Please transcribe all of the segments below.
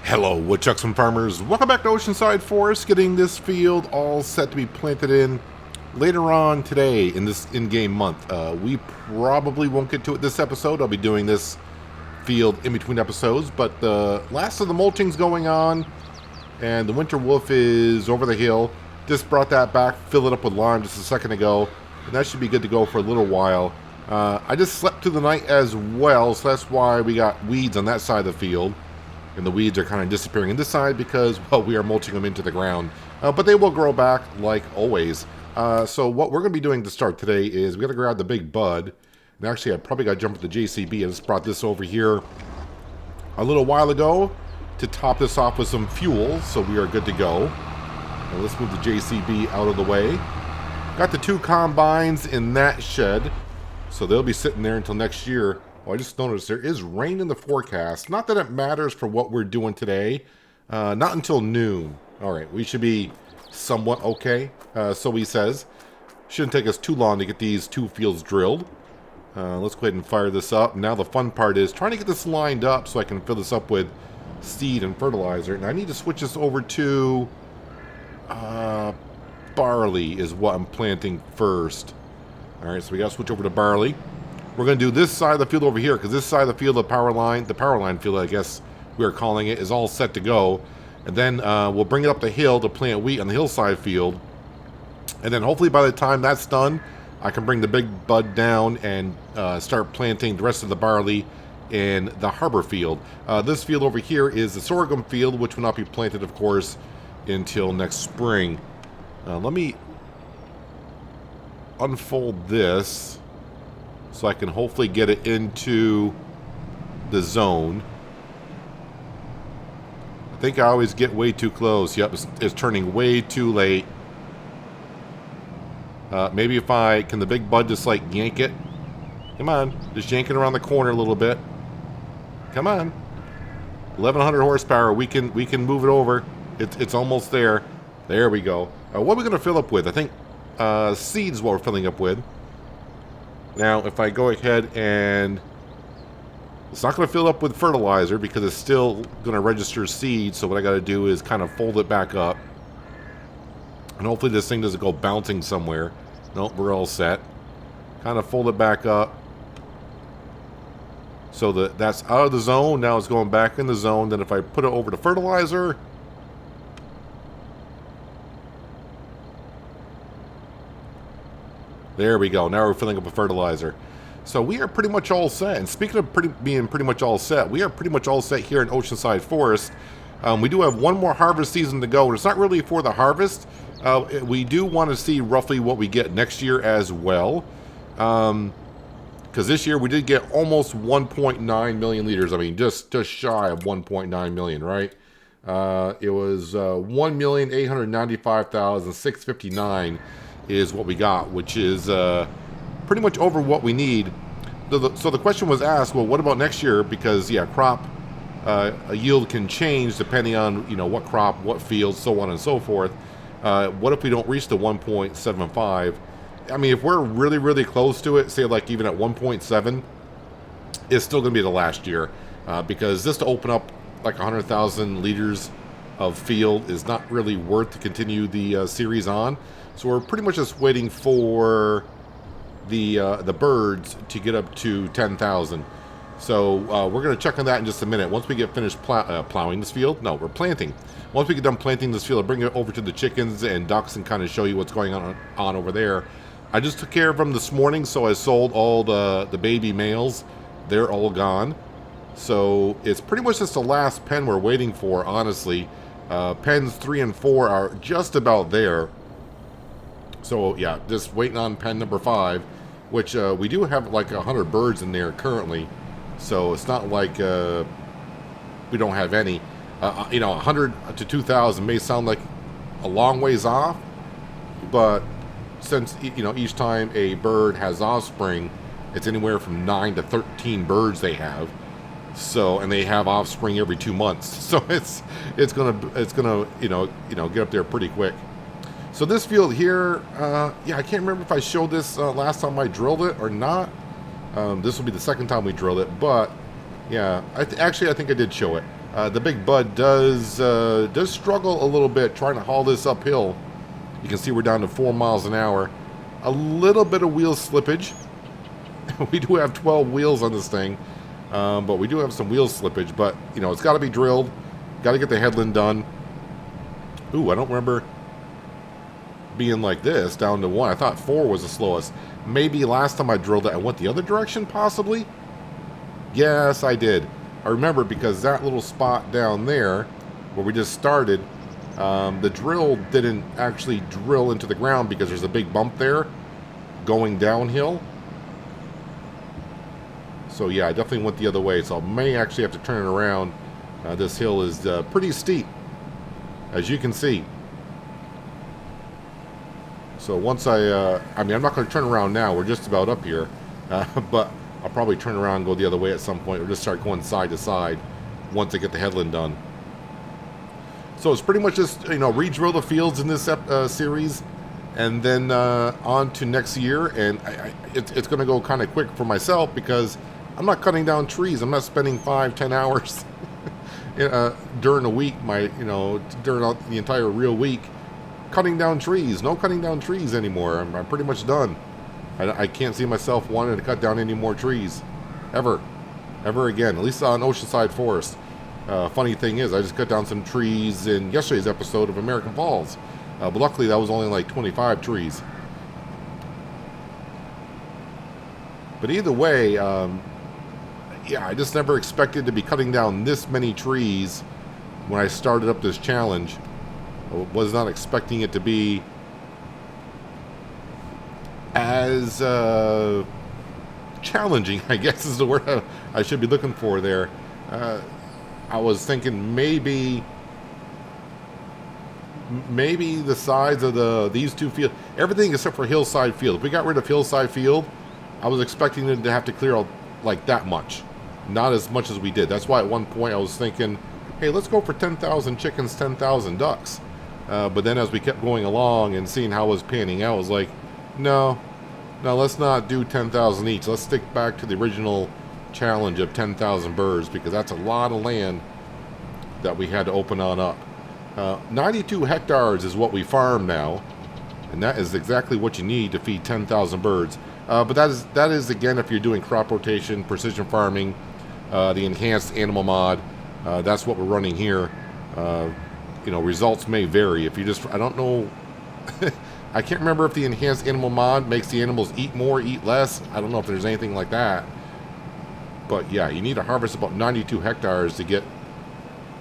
Hello, woodchucks and farmers. Welcome back to Oceanside Forest, getting this field all set to be planted in later on today in this in-game month. We probably won't get to it this episode. I'll be doing this field in between episodes, but the last of the mulching's going on, and the winter wolf is over the hill. Just brought that back, filled it up with lime just a second ago, and that should be good to go for a little while. I just slept through the night as well, so that's why we got weeds on that side of the field. And the weeds are kind of disappearing on this side because, well, we are mulching them into the ground. But they will grow back like always. So what we're going to be doing to start today is we got to grab the big bud. And actually, I probably got to jump with the JCB. I just brought this over here a little while ago to top this off with some fuel. So we are good to go. Now let's move the JCB out of the way. Got the 2 combines in that shed. So they'll be sitting there until next year. Well, I just noticed there is rain in the forecast. Not that it matters for what we're doing today. Not until noon. All right, we should be somewhat okay, so he says. Shouldn't take us too long to get these 2 fields drilled. Let's go ahead and fire this up. Now the fun part is trying to get this lined up so I can fill this up with seed and fertilizer. And I need to switch this over to barley is what I'm planting first. All right, so we got to switch over to barley. We're going to do this side of the field over here because this side of the field, the power line field, I guess we are calling it, is all set to go. And then we'll bring it up the hill to plant wheat on the hillside field. And then hopefully by the time that's done, I can bring the big bud down and start planting the rest of the barley in the harbor field. This field over here is the sorghum field, which will not be planted, of course, until next spring. Let me unfold this so I can hopefully get it into the zone. I think I always get way too close. Yep, it's turning way too late. Maybe if can the big bud just like yank it? Come on, just yank it around the corner a little bit. Come on. 1100 horsepower, we can move it over. It's almost there. There we go. What are we gonna fill up with? I think seeds is what we're filling up with. Now, if I go ahead and... It's not going to fill up with fertilizer because it's still going to register seed. So what I got to do is kind of fold it back up. And hopefully this thing doesn't go bouncing somewhere. Nope, we're all set. Kind of fold it back up. So that's out of the zone. Now it's going back in the zone. Then if I put it over to fertilizer... There we go. Now we're filling up with fertilizer. So we are pretty much all set. And speaking of being pretty much all set, we are pretty much all set here in Oceanside Forest. We do have one more harvest season to go. And it's not really for the harvest. We do want to see roughly what we get next year as well. Because this year we did get almost 1.9 million liters. I mean, just shy of 1.9 million, right? It was 1,895,659 is what we got, which is pretty much over what we need. So the question was asked, well, what about next year? Because, yeah, crop yield can change depending on, what crop, what field, so on and so forth. What if we don't reach the 1.75? I mean, if we're really, really close to it, say like even at 1.7, it's still going to be the last year. Because just to open up like 100,000 liters of field is not really worth to continue the series on. So we're pretty much just waiting for the birds to get up to 10,000. So we're going to check on that in just a minute. Once we get finished plowing this field, no, we're planting. Once we get done planting this field, I'll bring it over to the chickens and ducks and kind of show you what's going on over there. I just took care of them this morning, so I sold all the baby males. They're all gone. So it's pretty much just the last pen we're waiting for, honestly. Pens 3 and 4 are just about there. So, yeah, just waiting on pen number 5, which we do have like 100 birds in there currently. So it's not like we don't have any. 100 to 2,000 may sound like a long ways off, but since, each time a bird has offspring, it's anywhere from 9 to 13 birds they have. So, and they have offspring every 2 months. So it's gonna get up there pretty quick. So this field here, yeah, I can't remember if I showed this last time I drilled it or not. This will be the second time we drilled it, but yeah, I think I did show it. The big bud does struggle a little bit trying to haul this uphill. You can see we're down to 4 miles an hour. A little bit of wheel slippage. We do have 12 wheels on this thing, but we do have some wheel slippage. But, you know, it's got to be drilled. Got to get the headland done. Ooh, I don't remember being like this, down to 1. I thought 4 was the slowest. Maybe last time I drilled it, I went the other direction, possibly? Yes, I did. I remember because that little spot down there, where we just started, the drill didn't actually drill into the ground because there's a big bump there going downhill. So yeah, I definitely went the other way, so I may actually have to turn it around. This hill is pretty steep, as you can see. So once I mean, I'm not going to turn around now. We're just about up here. But I'll probably turn around and go the other way at some point, or just start going side to side once I get the headland done. So it's pretty much just, you know, re-drill the fields in this series, and then on to next year. And it's going to go kind of quick for myself because I'm not cutting down trees. I'm not spending 5-10 hours during a week, during the entire real week, cutting down trees. No cutting down trees anymore. I'm pretty much done. I can't see myself wanting to cut down any more trees ever again, at least on Oceanside Forest. Funny thing is, I just cut down some trees in yesterday's episode of American Falls, but luckily that was only like 25 trees. But either way, yeah, I just never expected to be cutting down this many trees when I started up this challenge. I was not expecting it to be as challenging, I guess is the word I should be looking for there. I was thinking maybe the size of these two fields, everything except for Hillside Field. If we got rid of Hillside Field, I was expecting them to have to clear out like that much. Not as much as we did. That's why at one point I was thinking, hey, let's go for 10,000 chickens, 10,000 ducks. But then as we kept going along and seeing how it was panning out, I was like, no, let's not do 10,000 each. Let's stick back to the original challenge of 10,000 birds, because that's a lot of land that we had to open on up. 92 hectares is what we farm now, and that is exactly what you need to feed 10,000 birds. But that is again, if you're doing crop rotation, precision farming, the enhanced animal mod, that's what we're running here. Results may vary. If you just, I don't know, I can't remember if the enhanced animal mod makes the animals eat more, eat less. I don't know if there's anything like that. But yeah, you need to harvest about 92 hectares to get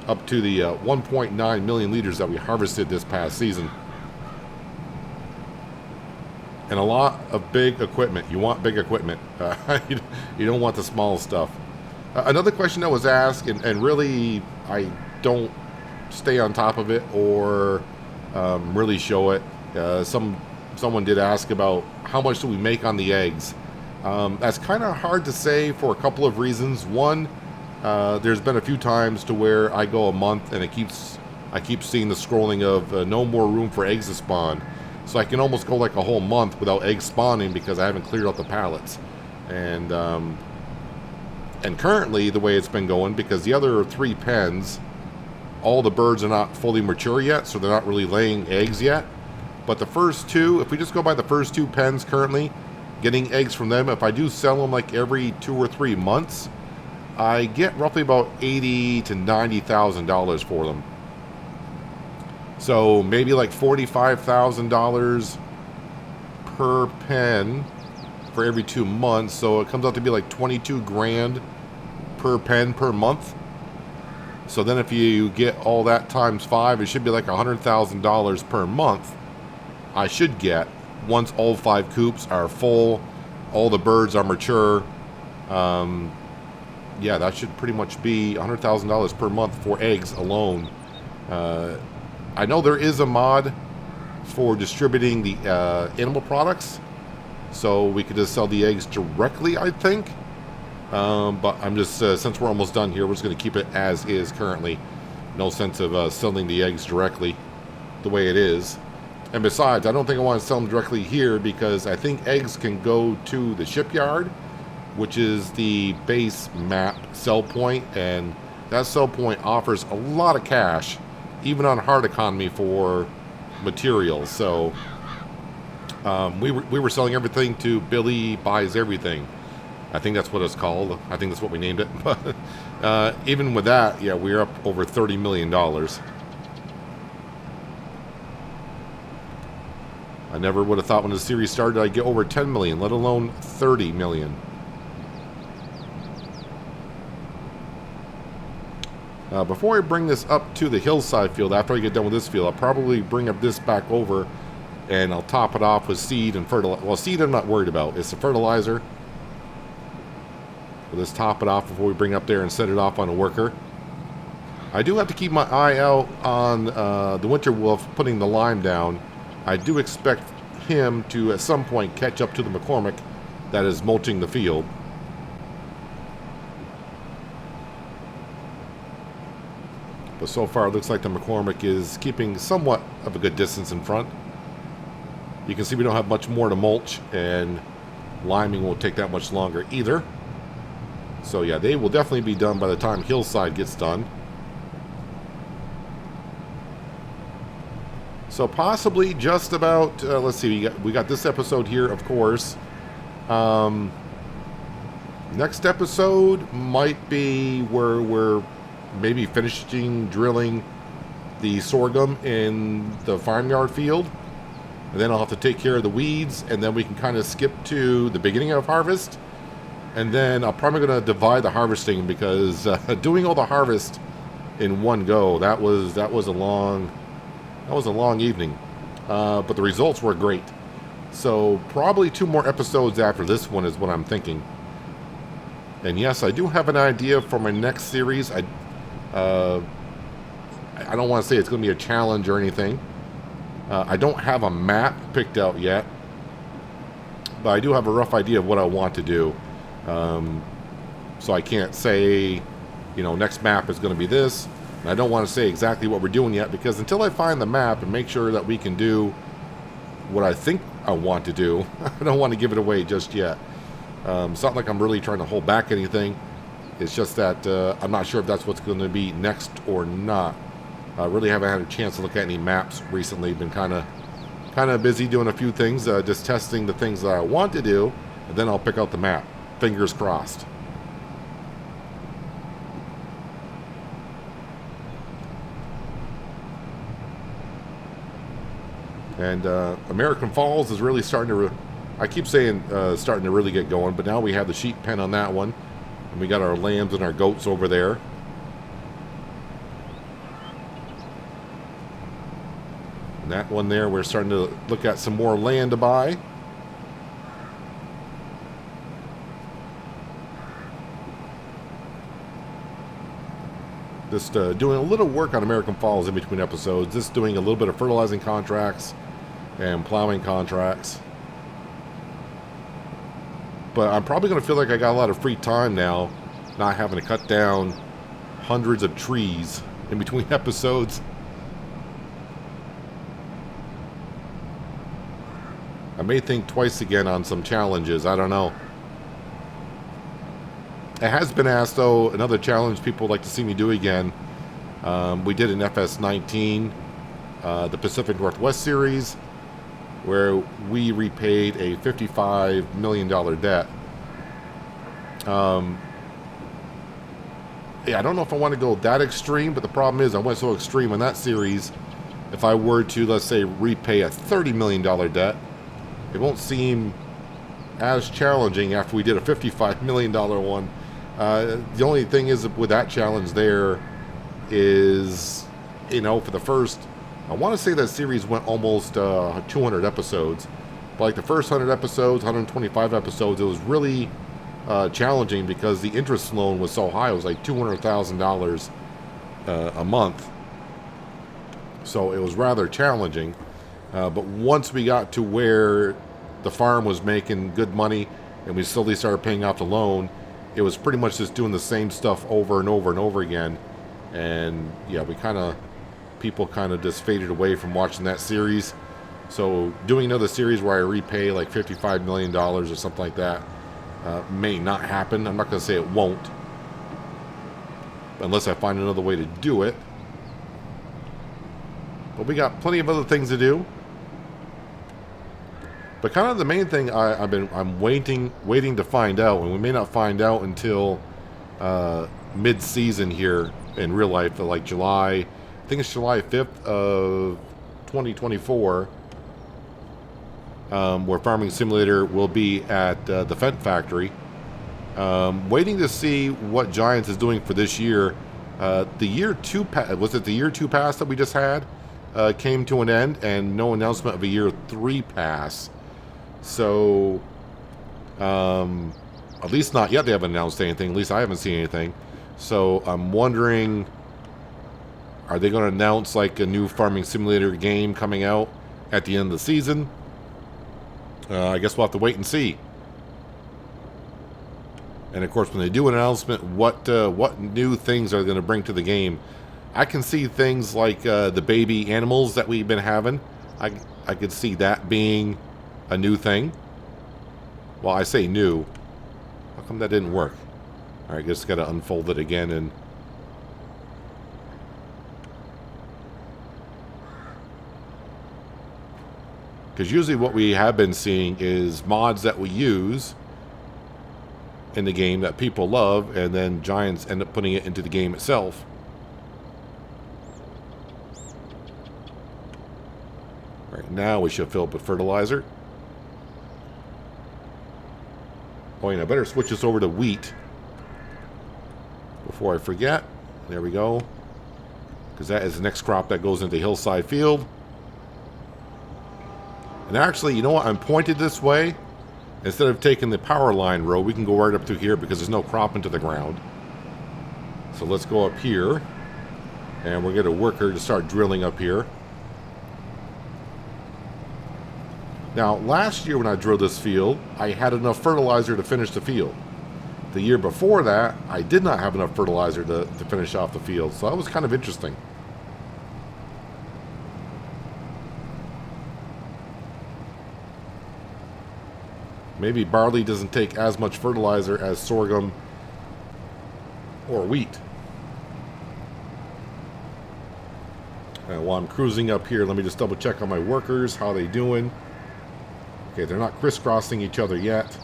up to the 1.9 million liters that we harvested this past season. And a lot of big equipment. You want big equipment. You don't want the small stuff. Another question that was asked, and really I don't stay on top of it or really show it. Someone did ask about how much do we make on the eggs. That's kind of hard to say for a couple of reasons. One, there's been a few times to where I go a month and I keep seeing the scrolling of no more room for eggs to spawn. So I can almost go like a whole month without eggs spawning because I haven't cleared out the pallets. And currently the way it's been going, because the other 3 pens, all the birds are not fully mature yet, so they're not really laying eggs yet. But the first 2, if we just go by the first 2 pens currently, getting eggs from them, if I do sell them like every 2 or 3 months, I get roughly about $80,000 to $90,000 for them. So maybe like $45,000 per pen for every 2 months. So it comes out to be like 22 grand per pen per month. So then if you get all that times 5, it should be like $100,000 per month I should get once all 5 coops are full, all the birds are mature. Yeah, that should pretty much be $100,000 per month for eggs alone. I know there is a mod for distributing the animal products, so we could just sell the eggs directly, I think. But I'm just, since we're almost done here, we're just going to keep it as is currently. No sense of selling the eggs directly the way it is. And besides, I don't think I want to sell them directly here because I think eggs can go to the shipyard, which is the base map sell point, and that sell point offers a lot of cash, even on hard economy for materials. So we were selling everything to Billy Buys Everything. I think that's what it's called. I think that's what we named it. But even with that, yeah, we're up over $30 million. I never would have thought when the series started I'd get over 10 million, let alone 30 million. Before I bring this up to the hillside field, after I get done with this field, I'll probably bring up this back over and I'll top it off with seed and fertilizer. Well, seed I'm not worried about. It's the fertilizer. We'll just top it off before we bring it up there and set it off on a worker. I do have to keep my eye out on the winter wolf putting the lime down. I do expect him to at some point catch up to the McCormick that is mulching the field. But so far it looks like the McCormick is keeping somewhat of a good distance in front. You can see we don't have much more to mulch, and liming won't take that much longer either. So yeah, they will definitely be done by the time hillside gets done. So possibly just about, let's see, we got this episode here, of course. Next episode might be where we're maybe finishing drilling the sorghum in the farmyard field. And then I'll have to take care of the weeds, and then we can kind of skip to the beginning of harvest. And then I'm probably going to divide the harvesting, because doing all the harvest in one go, that was a long evening, but the results were great. So probably 2 more episodes after this one is what I'm thinking. And yes, I do have an idea for my next series. I don't want to say it's going to be a challenge or anything. I don't have a map picked out yet, but I do have a rough idea of what I want to do. So I can't say, next map is going to be this. And I don't want to say exactly what we're doing yet, because until I find the map and make sure that we can do what I think I want to do, I don't want to give it away just yet. It's not like I'm really trying to hold back anything. It's just that I'm not sure if that's what's going to be next or not. I really haven't had a chance to look at any maps recently. Been kind of busy doing a few things, just testing the things that I want to do, and then I'll pick out the map. Fingers crossed. And American Falls is really starting to, I keep saying starting to really get going, but now we have the sheep pen on that one. And we got our lambs and our goats over there. And that one there, we're starting to look at some more land to buy. Just doing a little work on American Falls in between episodes. Just doing a little bit of fertilizing contracts and plowing contracts. But I'm probably going to feel like I got a lot of free time now, not having to cut down hundreds of trees in between episodes. I may think twice again on some challenges. I don't know. It has been asked, though, another challenge people would like to see me do again. We did an FS19, the Pacific Northwest Series, where we repaid a $55 million debt. Yeah, I don't know if I want to go that extreme, but the problem is I went so extreme in that series. If I were to, let's say, repay a $30 million debt, it won't seem as challenging after we did a $55 million one. The only thing is with that challenge there is, for the first, I want to say that series went almost 200 episodes. But like the first 100 episodes, 125 episodes, it was really challenging because the interest loan was so high. It was like $200,000 a month. So it was rather challenging. But once we got to where the farm was making good money and we slowly started paying off the loan, it was pretty much just doing the same stuff over and over and over again. And yeah, people kind of just faded away from watching that series. So doing another series where I repay like $55 million or something like that may not happen. I'm not going to say it won't. unless I find another way to do it. But we got plenty of other things to do. But kind of the main thing I'm waiting to find out, and we may not find out until mid-season here in real life, like July. I think it's July 5th of 2024, where Farming Simulator will be at the Fent Factory. Waiting to see what Giants is doing for this year. The year 2 was it the year 2 pass that we just had came to an end, and no announcement of a year 3 pass. So, at least not yet. They haven't announced anything. At least I haven't seen anything. So I'm wondering, are they going to announce like a new Farming Simulator game coming out at the end of the season? I guess we'll have to wait and see. And of course, when they do an announcement, what new things are they going to bring to the game? I can see things like the baby animals that we've been having. I could see that being a new thing. Well, I say new. How come that didn't work? Alright, just gotta unfold it again and... Because usually what we have been seeing is mods that we use in the game that people love, and then Giants end up putting it into the game itself. Alright, now we should fill up with fertilizer. Oh, and I better switch this over to wheat before I forget. There we go. Because that is the next crop that goes into hillside field. And actually, you know what? I'm pointed this way. Instead of taking the power line road, we can go right up to here because there's no crop into the ground. So let's go up here. And we'll get a worker to start drilling up here. Now, last year when I drilled this field, I had enough fertilizer to finish the field. The year before that, I did not have enough fertilizer to finish off the field, so that was kind of interesting. Maybe barley doesn't take as much fertilizer as sorghum or wheat. While I'm cruising up here, let me just double check on my workers, how they doing. Okay, they're not crisscrossing each other yet.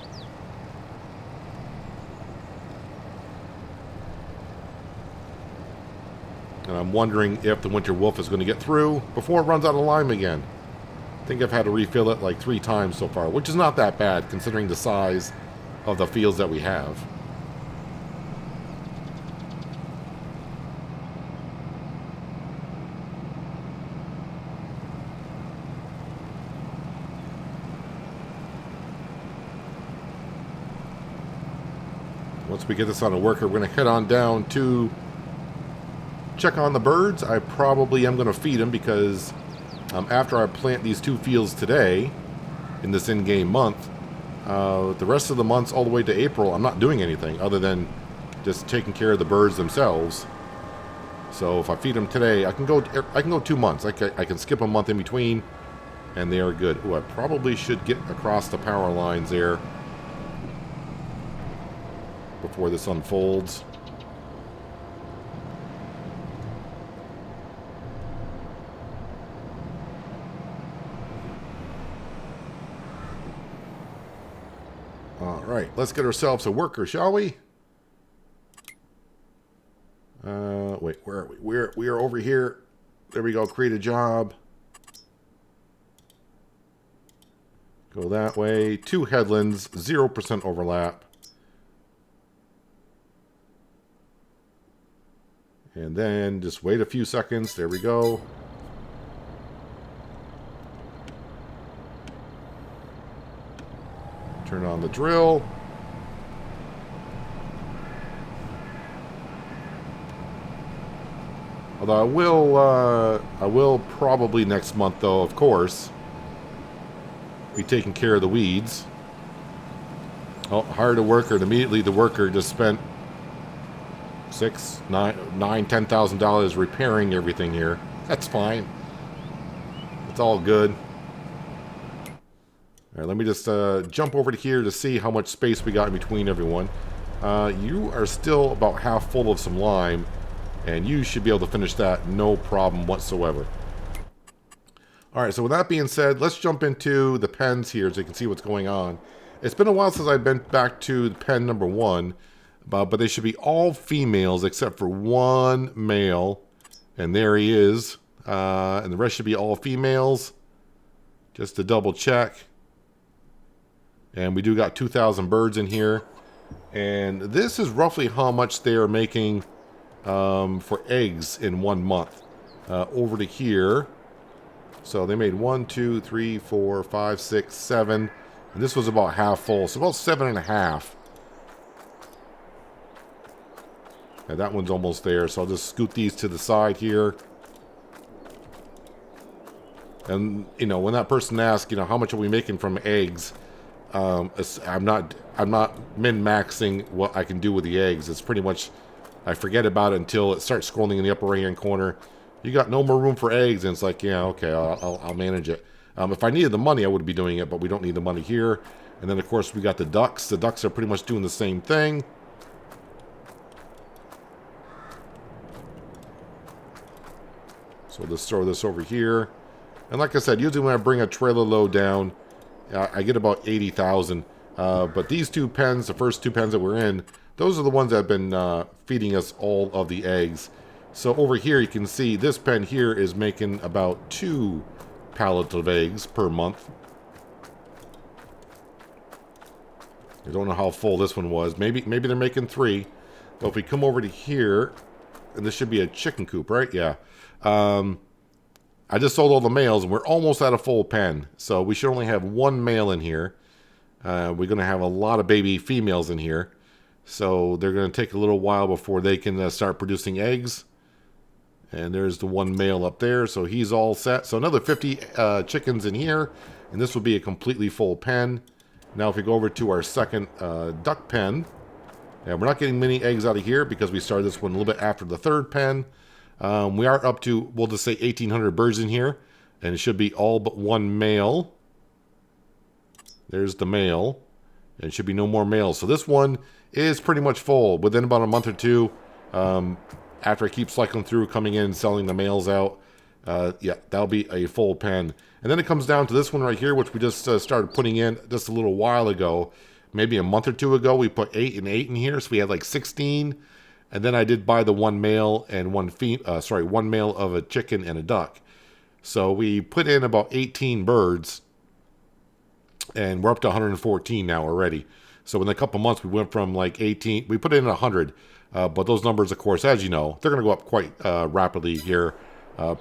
And I'm wondering if the winter wolf is going to get through before it runs out of lime again. I think I've had to refill it like 3 times so far, which is not that bad considering the size of the fields that we have. Once we get this on a worker, we're going to head on down to check on the birds. I probably am going to feed them because after I plant these 2 fields today in this in-game month, the rest of the months all the way to April, I'm not doing anything other than just taking care of the birds themselves. So if I feed them today, I can go 2 months. I can skip a month in between, and they are good. Ooh, I probably should get across the power lines there before this unfolds. All right, let's get ourselves a worker, shall we? Wait, where are we? We are over here. There we go. Create a job. Go that way. 2 headlands, 0% overlap. And then just wait a few seconds. There we go. Turn on the drill. Although I will probably next month, though, of course, be taking care of the weeds. Oh, hired a worker, and immediately the worker just spent $10,000 repairing everything here. That's fine. It's all good. All right, let me just jump over to here to see how much space we got in between everyone. You are still about half full of some lime. And you should be able to finish that no problem whatsoever. All right, so with that being said, let's jump into the pens here so you can see what's going on. It's been a while since I've been back to pen number 1, but they should be all females except for one male. And there he is. And the rest should be all females. Just to double check. And we do got 2,000 birds in here. And this is roughly how much they are making for eggs in 1 month. Over to here. So they made 1, 2, 3, 4, 5, 6, 7. And this was about half full. So about 7.5. And that one's almost there. So I'll just scoot these to the side here. And, you know, when that person asks, you know, how much are we making from eggs? I'm not min-maxing what I can do with the eggs. It's pretty much, I forget about it until it starts scrolling in the upper right-hand corner. You got no more room for eggs, and it's like, yeah, okay, I'll manage it. If I needed the money, I would be doing it, but we don't need the money here. And then, of course, we got the ducks. The ducks are pretty much doing the same thing. So let's throw this over here. And like I said, usually when I bring a trailer load down, I get about 80,000. But these 2 pens, the first 2 pens that we're in, those are the ones that have been feeding us all of the eggs. So over here you can see this pen here is making about 2 pallets of eggs per month. I don't know how full this one was. Maybe they're making 3. But if we come over to here, and this should be a chicken coop, right? Yeah. I just sold all the males, and we're almost at a full pen. So we should only have 1 male in here. We're going to have a lot of baby females in here. So they're going to take a little while before they can start producing eggs. And there's the 1 male up there, so he's all set. So another 50 chickens in here, and this will be a completely full pen. Now if we go over to our second duck pen, and we're not getting many eggs out of here because we started this one a little bit after the 3rd pen. We are up to, we'll just say 1,800 birds in here, and it should be all but 1 male. There's the male, and it should be no more males. So this one is pretty much full within about a month or 2. After I keep cycling through, coming in, selling the males out, yeah, that'll be a full pen. And then it comes down to this one right here, which we just started putting in just a little while ago. Maybe a month or 2 ago, we put 8 and 8 in here, so we had like 16. And then I did buy the 1 male and 1 male of a chicken and a duck. So we put in about 18 birds, and we're up to 114 now already. So in a couple months, we went from like 18, we put in 100. But those numbers, of course, as you know, they're going to go up quite rapidly here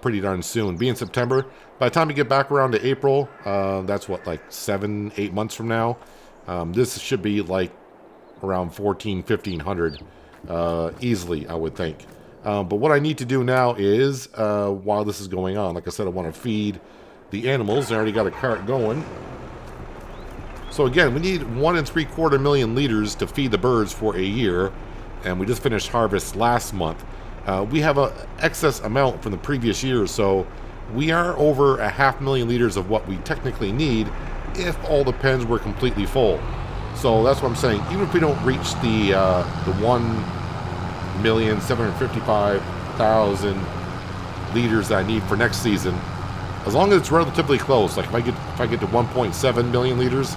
pretty darn soon. Being September, by the time you get back around to April, that's what, like 7-8 months from now. This should be like around 1,500 easily, I would think. But what I need to do now is, while this is going on, like I said, I want to feed the animals. I already got a cart going. So again, we need 1 3/4 million liters to feed the birds for a year. And we just finished harvest last month. We have an excess amount from the previous year, so we are over 500,000 liters of what we technically need if all the pens were completely full. So that's what I'm saying. Even if we don't reach the 1,755,000 liters that I need for next season, as long as it's relatively close, like if I get to 1.7 million liters,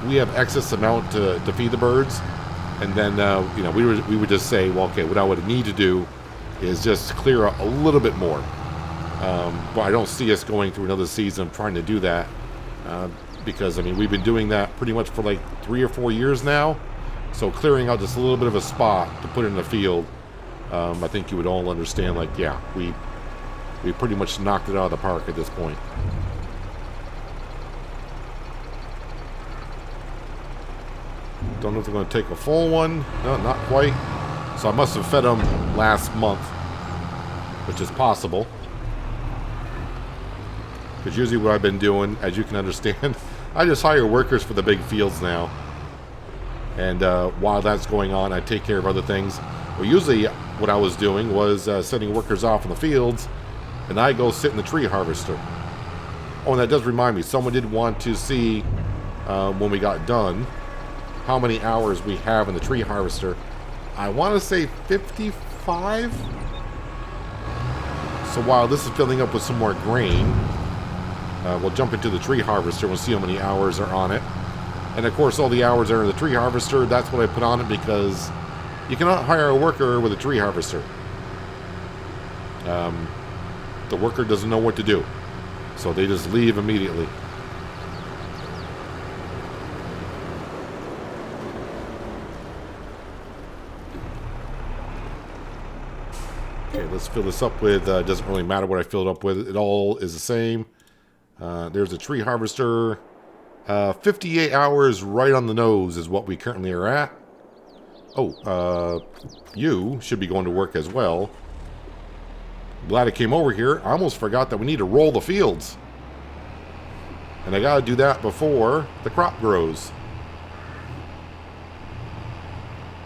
we have excess amount to feed the birds. And then, you know, we would just say, well, okay, what I would need to do is just clear a little bit more. But I don't see us going through another season trying to do that because, I mean, we've been doing that pretty much for like 3 or 4 years now. So clearing out just a little bit of a spot to put in the field, I think you would all understand, like, yeah, we pretty much knocked it out of the park at this point. Don't know if they're going to take a full one. No, not quite. So I must have fed them last month, which is possible. Because usually what I've been doing, as you can understand, I just hire workers for the big fields now. And while that's going on, I take care of other things. Well, usually what I was doing was sending workers off in the fields, and I go sit in the tree harvester. Oh, and that does remind me, someone did want to see when we got done how many hours we have in the tree harvester. I want to say 55. So while this is filling up with some more grain, we'll jump into the tree harvester. We'll see how many hours are on it. And of course, all the hours are in the tree harvester. That's what I put on it because you cannot hire a worker with a tree harvester. The worker doesn't know what to do. So they just leave immediately. Okay, let's fill this up with, doesn't really matter what I fill it up with. It all is the same. There's a tree harvester. 58 hours right on the nose is what we currently are at. Oh, you should be going to work as well. Glad I came over here. I almost forgot that we need to roll the fields. And I gotta do that before the crop grows.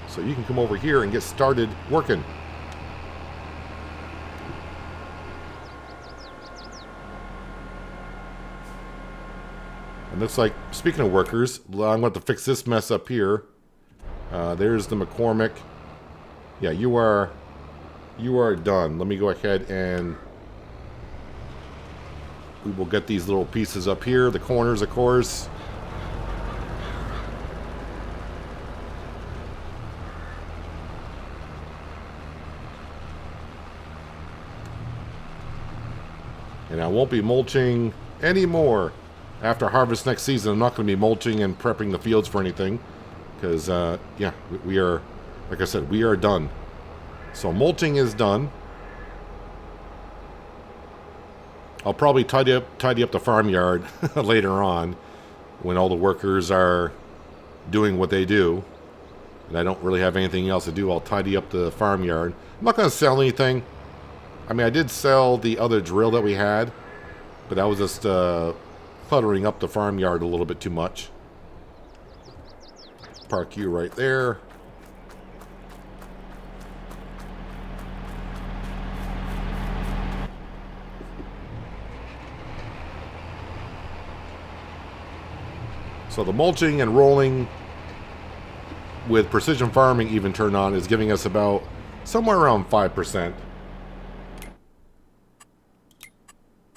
So you can come over here and get started working. And looks like, speaking of workers, I'm going to fix this mess up here. There's the McCormick. Yeah, you are done. Let me go ahead and we will get these little pieces up here, the corners, of course. And I won't be mulching anymore. After harvest next season, I'm not going to be mulching and prepping the fields for anything. Because, yeah, we are, like I said, we are done. So mulching is done. I'll probably tidy up the farmyard later on when all the workers are doing what they do. And I don't really have anything else to do. I'll tidy up the farmyard. I'm not going to sell anything. I mean, I did sell the other drill that we had. But that was just cluttering up the farmyard a little bit too much. Park you right there. So the mulching and rolling with precision farming even turned on is giving us about somewhere around 5%.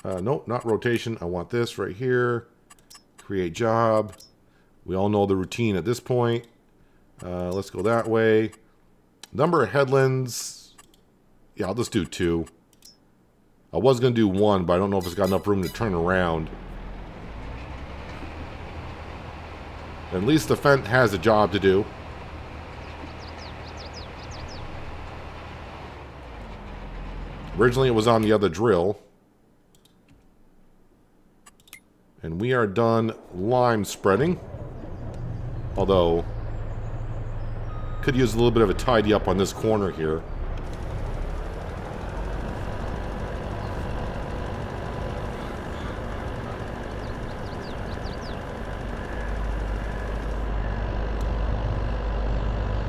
Nope, not rotation. I want this right here. Create job. We all know the routine at this point. Let's go that way. Number of headlands. Yeah, I'll just do 2. I was going to do 1, but I don't know if it's got enough room to turn around. At least the Fent has a job to do. Originally it was on the other drill. And we are done lime spreading. Although, could use a little bit of a tidy up on this corner here.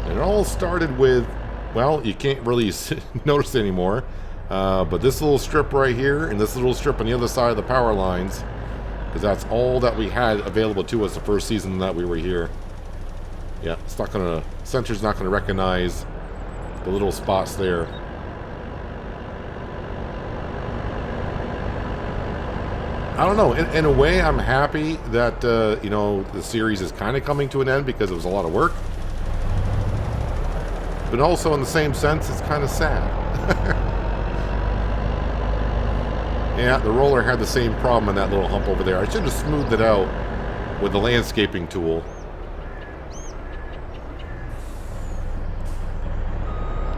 And it all started with, well, you can't really notice it anymore. But this little strip right here and this little strip on the other side of the power lines. Because that's all that we had available to us the first season that we were here. Yeah, it's not gonna, sensor's not gonna recognize the little spots there. I don't know, in a way I'm happy that, you know, the series is kind of coming to an end because it was a lot of work. But also in the same sense, it's kind of sad. Yeah, the roller had the same problem in that little hump over there. I should have smoothed it out with the landscaping tool.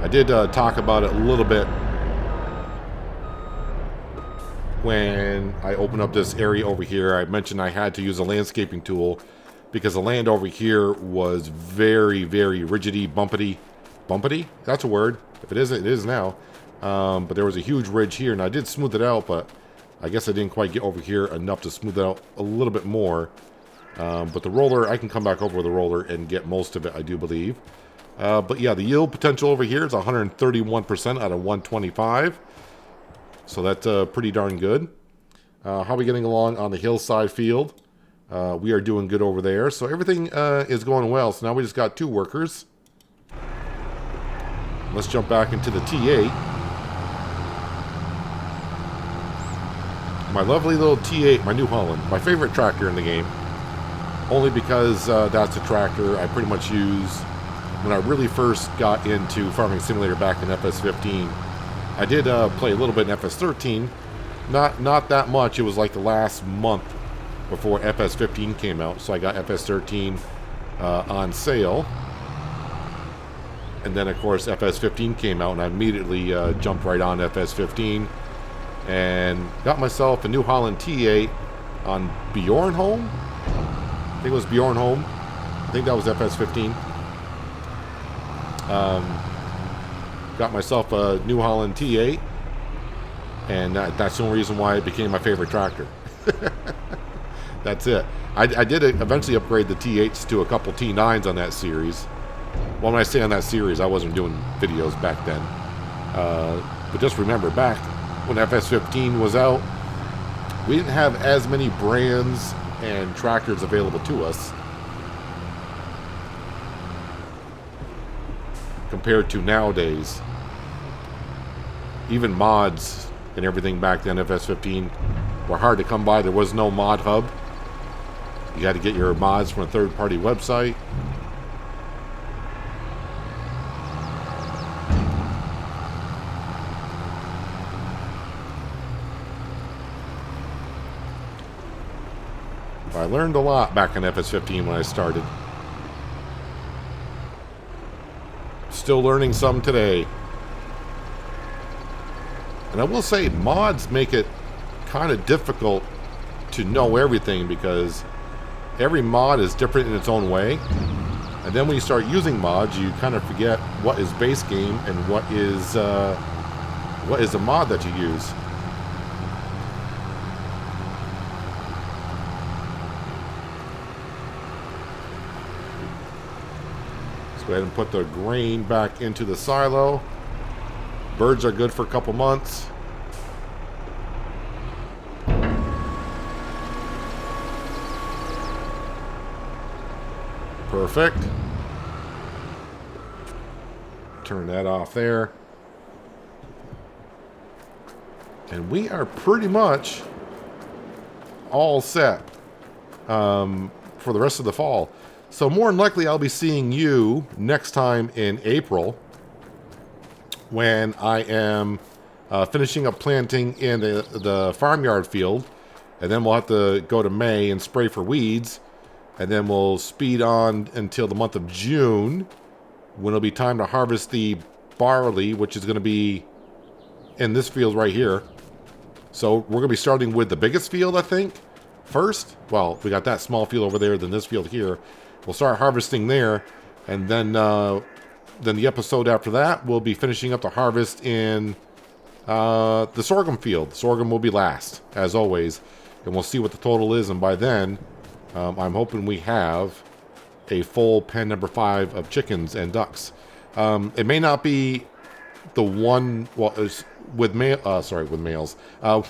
I did talk about it a little bit when I opened up this area over here. I mentioned I had to use a landscaping tool because the land over here was very, very rigidy, bumpity. Bumpity? That's a word. If it isn't, it is now. But there was a huge ridge here, and I did smooth it out, but I guess I didn't quite get over here enough to smooth it out a little bit more. But the roller, I can come back over with the roller and get most of it, I do believe. But yeah, the yield potential over here is 131% out of 125. So that's pretty darn good. How are we getting along on the hillside field? We are doing good over there. So everything is going well. So now we just got 2 workers. Let's jump back into the T8. my lovely little T8, my New Holland, my favorite tractor in the game. Only because that's a tractor I pretty much use when I really first got into Farming Simulator back in FS15. I did play a little bit in FS13, not that much. It was like the last month before FS15 came out, so I got FS13 on sale. And then, of course, FS15 came out, and I immediately jumped right on FS15 and got myself a New Holland T8 on Bjornholm. I think it was Bjornholm. I think that was FS15. Got myself a New Holland T8, and that's the only reason why it became my favorite tractor. That's it. I did eventually upgrade the T8s to a couple T9s on that series. Well, when I say on that series, I wasn't doing videos back then. But just remember, back when FS15 was out, we didn't have as many brands and tractors available to us compared to nowadays. Even mods and everything back then, FS15, were hard to come by. There was no mod hub. You had to get your mods from a third-party website. I learned a lot back in FS15 when I started. Still learning some today. And I will say, mods make it kind of difficult to know everything because every mod is different in its own way. And then when you start using mods, you kind of forget what is base game and what is a mod that you use. Go ahead and put the grain back into the silo. Birds are good for a couple months. Perfect. Turn that off there. And we are pretty much all set for the rest of the fall. So more than likely, I'll be seeing you next time in April when I am finishing up planting in the farmyard field. And then we'll have to go to May and spray for weeds. And then we'll speed on until the month of June when it'll be time to harvest the barley, which is going to be in this field right here. So we're going to be starting with the biggest field, I think, first. Well, we got that small field over there, then this field here. We'll start harvesting there, and then the episode after that, we'll be finishing up the harvest in the sorghum field. Sorghum will be last, as always, and we'll see what the total is, and by then, I'm hoping we have a full pen number 5 of chickens and ducks. It may not be the one, well, with males,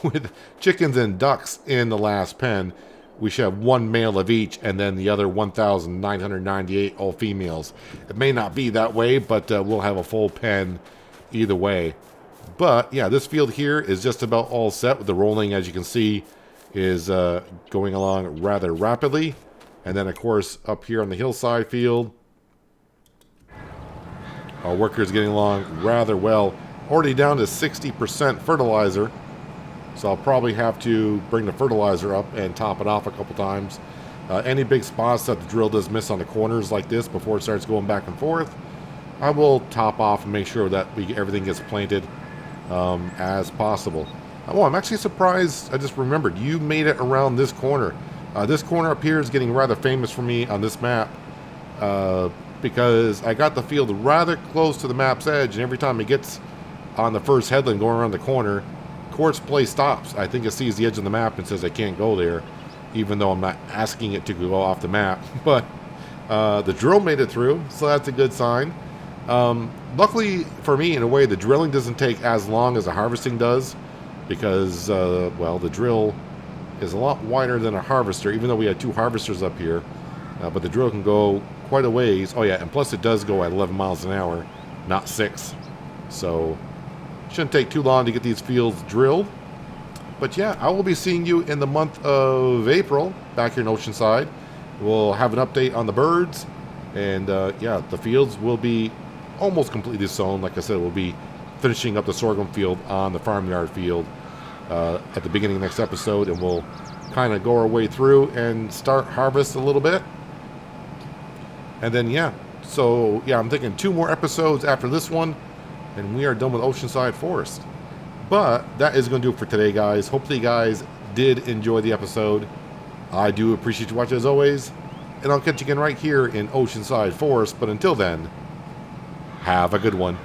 with chickens and ducks in the last pen. We should have one male of each, and then the other 1,998 all females. It may not be that way, but we'll have a full pen either way. But yeah, this field here is just about all set. With the rolling, as you can see, is going along rather rapidly. And then, of course, up here on the hillside field, our worker is getting along rather well. Already down to 60% fertilizer. So I'll probably have to bring the fertilizer up and top it off a couple times. Any big spots that the drill does miss on the corners like this before it starts going back and forth, I will top off and make sure that everything gets planted as possible. Oh, I'm actually surprised. I just remembered you made it around this corner. This corner up here is getting rather famous for me on this map because I got the field rather close to the map's edge, and every time it gets on the first headland going around the corner, Quartz Play stops. I think it sees the edge of the map and says I can't go there, even though I'm not asking it to go off the map. But the drill made it through, so that's a good sign. Luckily for me, in a way, the drilling doesn't take as long as the harvesting does, because, well, the drill is a lot wider than a harvester, even though we had 2 harvesters up here. But the drill can go quite a ways. Oh yeah, and plus it does go at 11 miles an hour, not 6. So shouldn't take too long to get these fields drilled. But yeah, I will be seeing you in the month of April back here in Oceanside. We'll have an update on the birds. And yeah, the fields will be almost completely sown. Like I said, we'll be finishing up the sorghum field on the farmyard field at the beginning of the next episode. And we'll kind of go our way through and start harvest a little bit. And then, yeah. So, yeah, I'm thinking 2 more episodes after this one. And we are done with Oceanside Forest. But that is going to do it for today, guys. Hopefully you guys did enjoy the episode. I do appreciate you watching as always. And I'll catch you again right here in Oceanside Forest. But until then, have a good one.